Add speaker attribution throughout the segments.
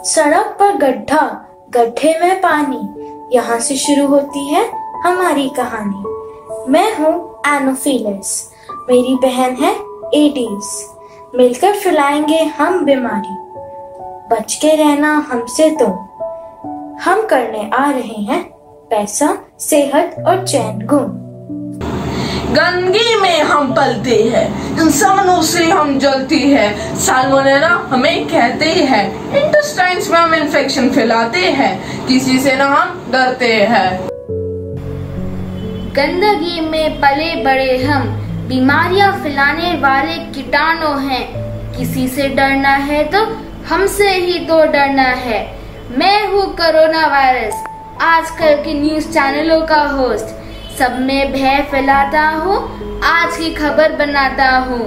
Speaker 1: सड़क पर गड्ढा, गड्ढे में पानी, यहाँ से शुरू होती है हमारी कहानी। मैं हूँ एनोफिलिस, मेरी बहन है एडीज। मिलकर फैलाएंगे हम बीमारी, बच के रहना हमसे तुम। हम करने आ रहे हैं पैसा, सेहत और चैन गुम।
Speaker 2: गंदगी में हम पलते हैं, इंसानों से हम जलती है। साल्मोनेला हमें कहते हैं, इंटेस्टाइन्स में हम इन्फेक्शन फैलाते हैं, किसी से ना हम डरते हैं।
Speaker 3: गंदगी में पले बड़े हम, बीमारियां फैलाने वाले कीटाणु हैं। किसी से डरना है तो हमसे ही तो डरना है। मैं हूँ कोरोना वायरस, आजकल के न्यूज चैनलों का होस्ट। सब में भय फैलाता हूँ, आज की खबर बनाता हूँ।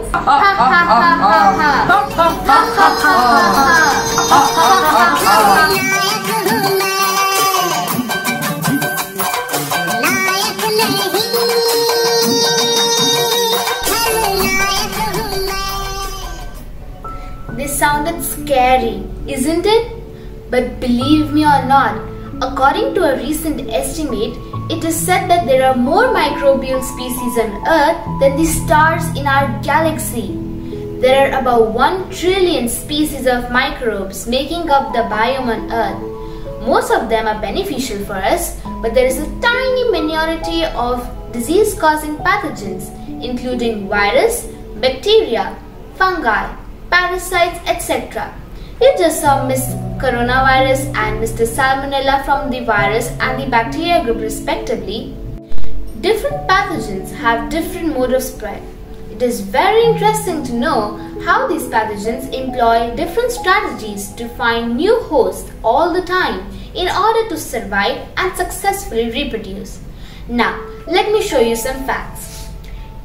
Speaker 3: This sounded scary, isn't it? But believe me or not, according to a recent estimate, it is said that there are more microbial species on Earth than the stars in our galaxy. There are about 1 trillion species of microbes making up the biome on Earth. Most of them are beneficial for us, but there is a tiny minority of disease-causing pathogens, including virus, bacteria, fungi, parasites, etc. You just saw Miss Coronavirus and Mr. Salmonella from the virus and the bacteria group respectively. Different pathogens have different mode of spread. It is very interesting to know how these pathogens employ different strategies to find new hosts all the time in order to survive and successfully reproduce. Now, let me show you some facts.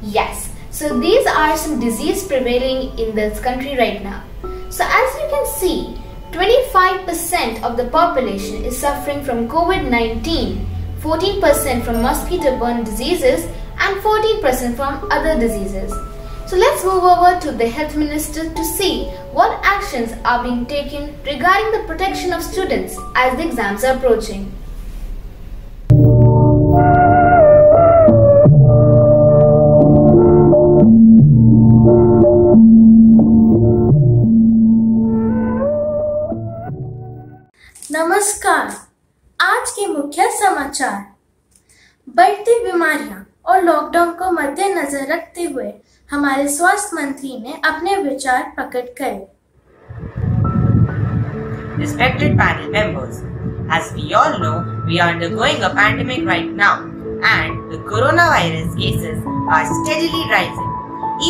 Speaker 3: Yes, so these are some diseases prevailing in this country right now. So as you can see, 25% of the population is suffering from COVID-19, 14% from mosquito-borne diseases and 14% from other diseases. So let's move over to the Health Minister to see what actions are being taken regarding the protection of students as the exams are approaching.
Speaker 1: नमस्कार। आज के मुख्य समाचार। बढ़ती बीमारियां और lockdown को मद्देनजर रखते हुए हमारे स्वास्थ्य मंत्री ने अपने विचार प्रकट करे।
Speaker 4: Respected panel members, as we all know, we are undergoing a pandemic right now, and the coronavirus cases are steadily rising,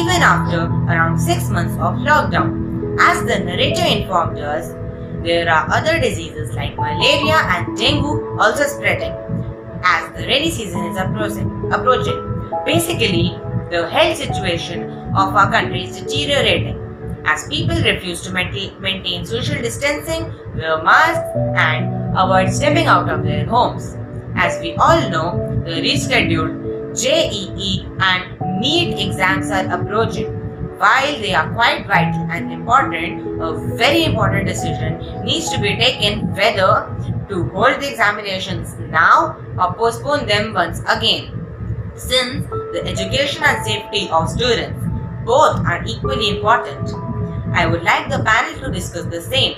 Speaker 4: even after around 6 months of lockdown. As the narrator informed us, there are other diseases like malaria and dengue also spreading as the rainy season is approaching. Basically, the health situation of our country is deteriorating as people refuse to maintain social distancing, wear masks and avoid stepping out of their homes. As we all know, the rescheduled JEE and NEET exams are approaching. While they are quite vital and important, a very important decision needs to be taken whether to hold the examinations now or postpone them once again. Since the education and safety of students both are equally important, I would like the panel to discuss the same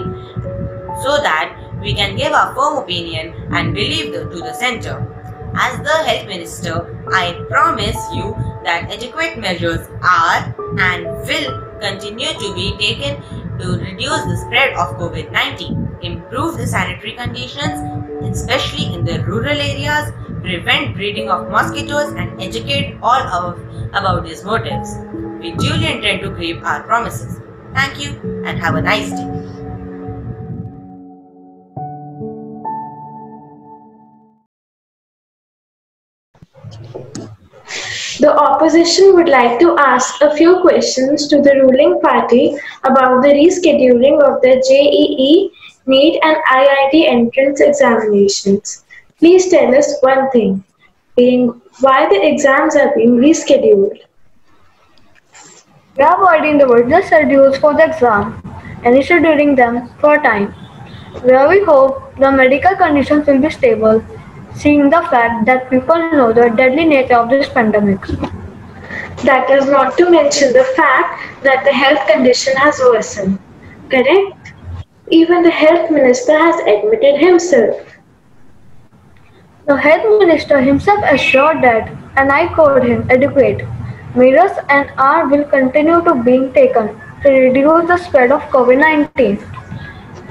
Speaker 4: so that we can give our firm opinion and believe to the center. As the Health Minister, I promise you that adequate measures are and will continue to be taken to reduce the spread of COVID-19, improve the sanitary conditions, especially in the rural areas, prevent breeding of mosquitoes and educate all about these motives. We duly intend to keep our promises. Thank you and have a nice day.
Speaker 1: The opposition would like to ask a few questions to the ruling party about the rescheduling of the JEE, NEET and IIT entrance examinations. Please tell us one thing, being why the exams are being rescheduled.
Speaker 5: We have already in the original schedules for the exam and rescheduling them for a time. where we hope the medical conditions will be stable, seeing the fact that people know the deadly nature of this pandemic. That is not to mention the fact that the health condition has worsened. Correct? Even the health minister has admitted himself. The health minister himself assured that, and I quote him, adequate measures and are will continue to being taken to reduce the spread of COVID-19,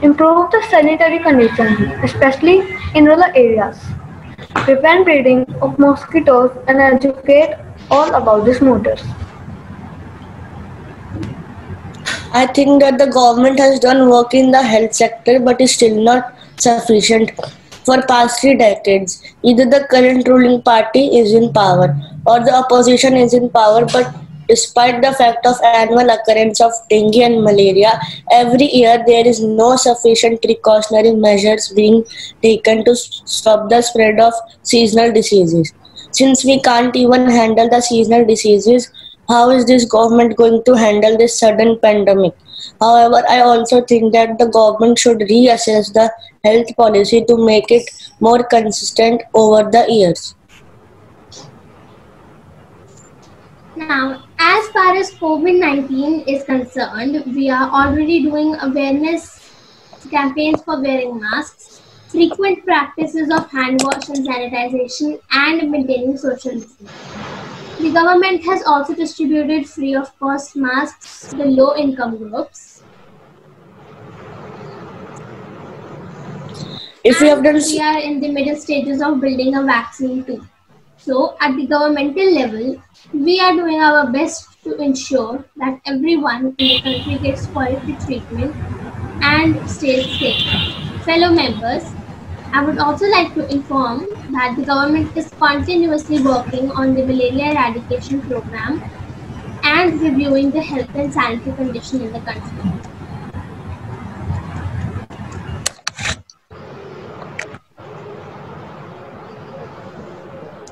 Speaker 5: improve the sanitary conditions, especially in rural areas, prevent breeding of mosquitoes and educate all about these matters.
Speaker 6: I think that the government has done work in the health sector but is still not sufficient. For past 3 decades, either the current ruling party is in power or the opposition is in power, but despite the fact of annual occurrence of dengue and malaria, every year there is no sufficient precautionary measures being taken to stop the spread of seasonal diseases. Since we can't even handle the seasonal diseases, how is this government going to handle this sudden pandemic? However, I also think that the government should reassess the health policy to make it more consistent over the years.
Speaker 7: Now, as far as COVID-19 is concerned, we are already doing awareness campaigns for wearing masks, frequent practices of hand wash and sanitization, and maintaining social distancing. The government has also distributed free of cost masks to the low income groups.
Speaker 6: If we have done
Speaker 7: We are in the middle stages of building a vaccine too. So at the governmental level, we are doing our best to ensure that everyone in the country gets quality treatment and stays safe. Fellow members, I would also like to inform that the government is continuously working on the malaria eradication program and reviewing the health and sanitary condition in the country.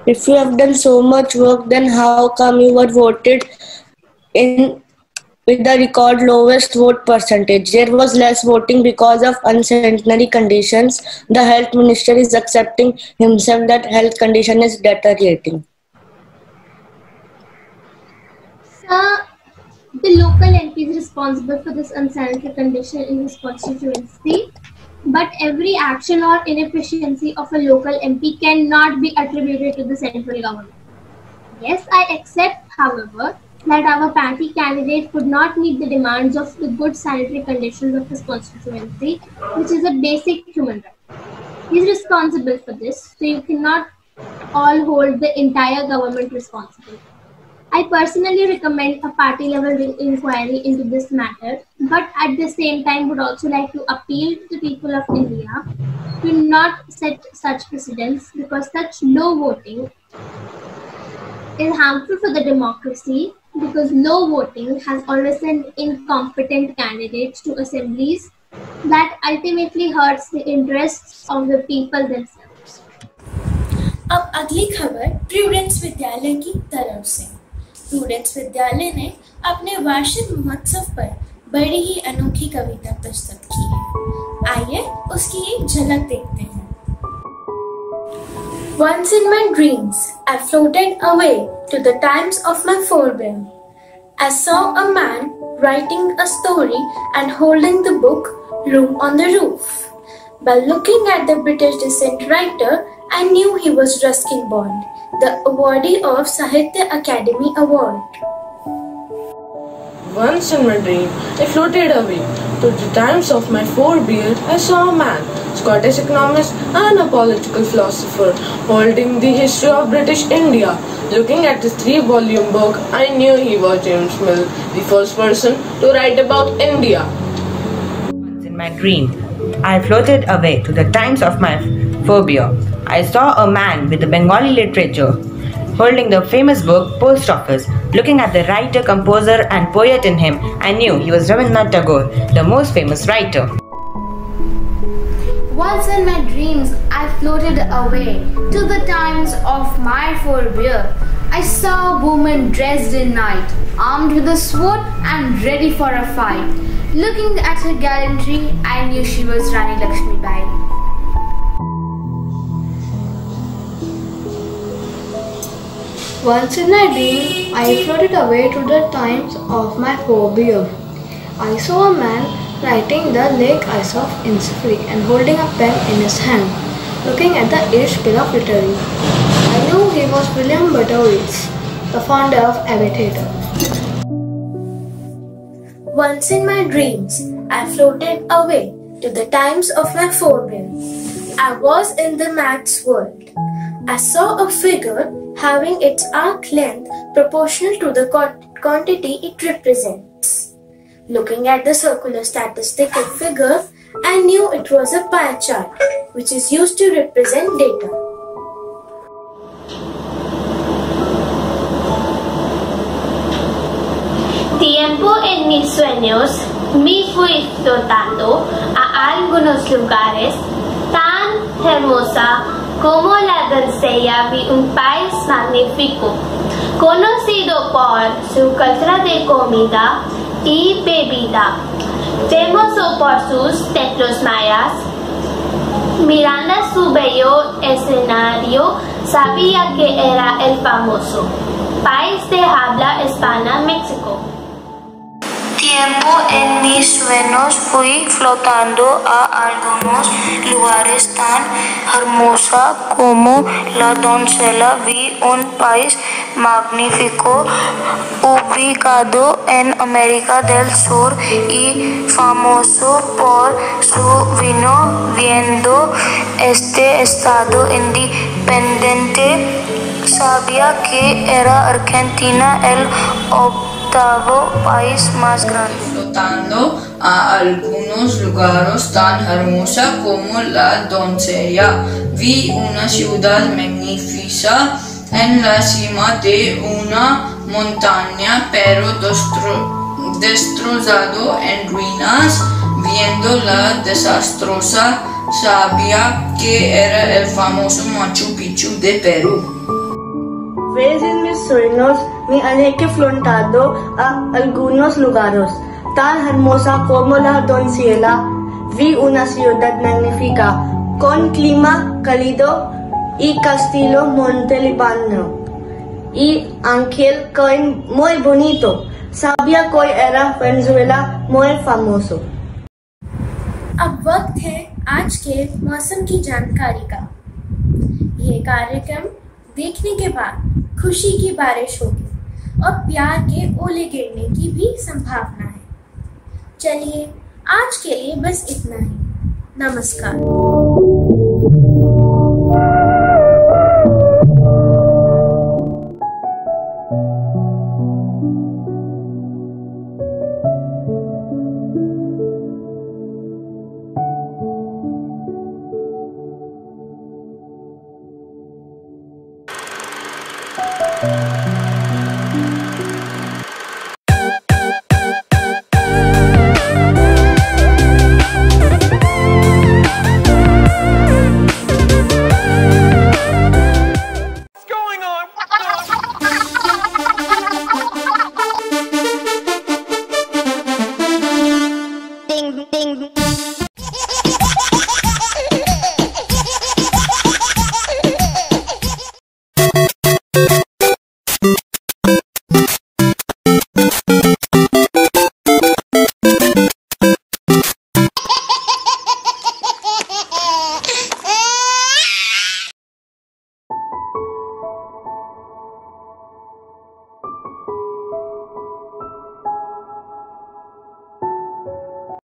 Speaker 6: If you have done so much work, then how come you were voted in with the record lowest vote percentage? There was less voting because of unsanitary conditions. The health minister is accepting himself that health condition is deteriorating.
Speaker 7: Sir, the local MP is responsible for this unsanitary condition in his constituency, but every action or inefficiency of a local MP cannot be attributed to the central government. Yes, I accept, however, that our party candidate could not meet the demands of the good sanitary conditions of his constituency, which is a basic human right. He is responsible for this, so you cannot all hold the entire government responsible. I personally recommend a party level inquiry into this matter, but at the same time would also like to appeal to the people of India to not set such precedents, because such low voting is harmful for the democracy, because low voting has always sent incompetent candidates to assemblies that ultimately hurts the interests of the people themselves.
Speaker 1: अब अगली खबर prudence विद्यालय की तरफ से। Prudence विद्यालय ने अपने वार्षिक महोत्सव पर बड़ी ही अनोखी कविता प्रस्तुत की है। आइए उसकी एक झलक देखते हैं। Once in my dreams, I floated away to the times of my forebear. I saw a man writing a story and holding the book Room on the Roof. By looking at the British descent writer, I knew he was Ruskin Bond, the awardee of Sahitya Academy Award.
Speaker 2: Once in my dream, I floated away. To the times of my forebear, I saw a man, Scottish economist and a political philosopher, holding the history of British India. Looking at his 3-volume book, I knew he was James Mill, the first person to write about India.
Speaker 4: Once in my dream, I floated away to the times of my forebear. I saw a man with the Bengali literature, holding the famous book Post Office. Looking at the writer, composer and poet in him, I knew he was Rabindranath Tagore, the most famous writer.
Speaker 3: Once in my dreams, I floated away to the times of my forebear. I saw a woman dressed in night, armed with a sword and ready for a fight. Looking at her gallantry, I knew she was Rani Lakshmibai.
Speaker 5: Once in a dream, I floated away to the times of my forebear. I saw a man writing the lake ice of Innisfree and holding a pen in his hand, looking at the Irish Bill of Literature. I knew he was William Butterworth, the founder of Aviator.
Speaker 1: Once in my dreams, I floated away to the times of my forebear. I was in the maths world. I saw a figure having its arc length proportional to the quantity it represents. Looking at the circular statistical figure, I knew it was a pie chart, which is used to represent data.
Speaker 8: Tiempo en mis sueños me fui flotando a algunos lugares tan hermosa como la doncella vi un país magnífico, conocido por su cultura de comida y bebida, famoso por sus templos mayas. Mirando su bello escenario, sabía que era el famoso país de habla hispana, México.
Speaker 9: Tiempo en mis sueños fui flotando a algunos lugares tan hermosos como la doncella vi un país magnífico ubicado en América del Sur y famoso por su vino. Viendo este estado independiente, sabía que era Argentina el octavo país más grande.
Speaker 2: Flotando a algunos lugares tan hermosos como la doncella, vi una ciudad magnífica en la cima de una montaña, pero destrozado en ruinas. Viendo la desastrosa, sabía que era el famoso Machu Picchu de Perú.
Speaker 6: Ves en mis sueños me alejé flotando a algunos lugares tan hermosa como la doncella. Vi una ciudad magnífica con clima cálido y castillo montelibano y ángel muy bonito. Sabía que era Venezuela muy famoso.
Speaker 1: अब वक्त है आज के मौसम की जानकारी का। यह कार्यक्रम देखने के बाद खुशी की बारिश होगी और प्यार के ओले गिरने की भी संभावना है। चलिए आज के लिए बस इतना ही। नमस्कार।
Speaker 9: Thank you.